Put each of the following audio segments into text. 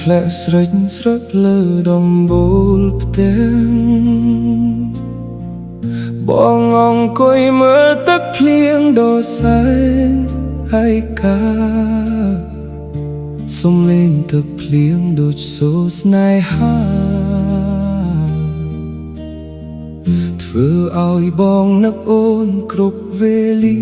ធ្លាក់ស្រេចស្រឹកលើដំបូលផ្ទាំងបងអង្គុយមើលទឹកភ្លៀងដ៏សែនហើយកាសំឡេងទឹកភ្លៀងដូចសូរស្នេហាធ្វើឲ្យបងនឹកអូនគ្រប់វេលា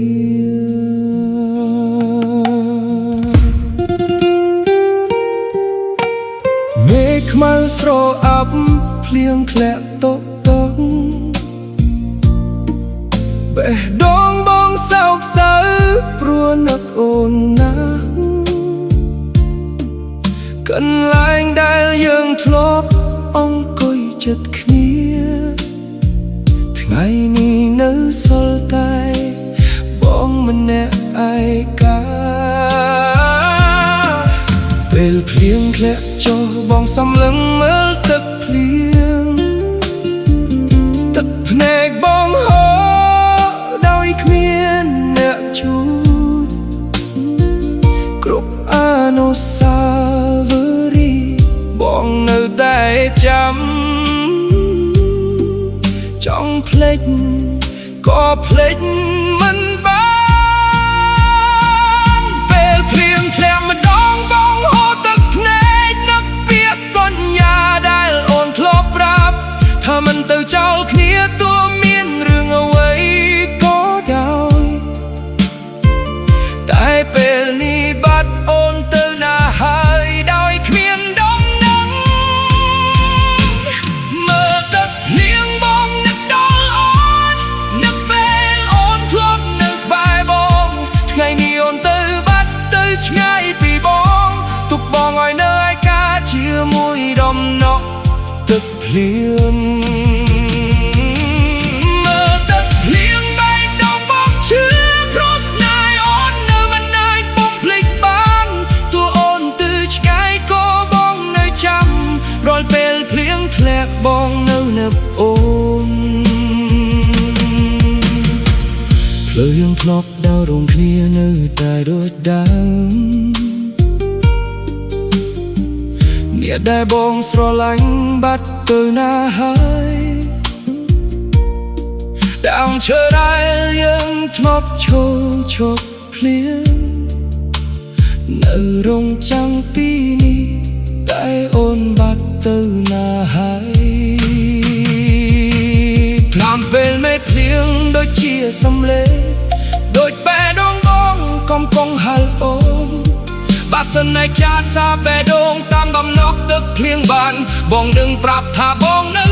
មេឃខ្មៅស្រអាប់ភ្លៀងធ្លាក់តក់តក់បេះដូងបងសោកសៅព្រោះនឹកអូនណាស់កន្លែងដែលយើងធ្លាប់អង្គុយជិតគ្នាថ្ងៃនេះនៅសល់តែបងម្នាក់ឯកាពេលភ្លៀងធ្លាក់ចុះបងសម្លឹងមើលទឹកភ្លៀងទឹកភ្នែកបងហូរដោយគ្មានអ្នកជួបគ្រប់អនុស្សាវរីយ៍បងនៅតែចាំចង់ភ្លេចក៏ភ្លេចមិនបានពេលភ្លៀងធ្លាក់ម្ដងបងហូរទឹកភ្នែកនឹកពីសន្យាដែលអូនធ្លាប់ប្រាប់ថាមិនទៅចោលគ្នាទោះមានរឿងអ្វីក៏ដោយតែពេលនេះបាត់អូនទៅណាហើយដោយគ្មានដំណឹងមើលទឹកភ្លៀងបងនឹកដល់អូននឹកពេលអូនធ្លាប់នៅក្បែរបងថ្ងៃនេះអូនទៅបាត់ទៅឆ្ងាយពីបងទុកបងឲ្យនៅឯកាជាមួយដំណក់ទឹកភ្លៀងមើលទឹកភ្លៀងបែកដងបងឈឺព្រោះស្នេហ៍អូននៅមិនអាចបំភ្លេចបានទោះអូនទៅឆ្ងាយក៏បងនៅចាំរាល់ពេលភ្លៀងធ្លាក់បងនៅនឹកអូនភ្លើងធ្លាប់ដើររំគ្នានៅតែដូចដើមអ្នកដែលបងស្រឡាញ់បាត់ទៅណាហើយដើមឈើដែលយើងធ្លាប់ឈប់ភ្លៀងនៅរងចាំងទីនេះតែអូនបាត់ទៅណាហើយភ្លាមពេលមេភ្លៀងដូចជាសំឡេងដូចបេះដូងបងកំពុងហៅអូនបើសិនឯកាសាបេះដូងតាមដំណក់ទឹកភ្លៀងបានបងនឹងប្រាប់ថាបងនៅ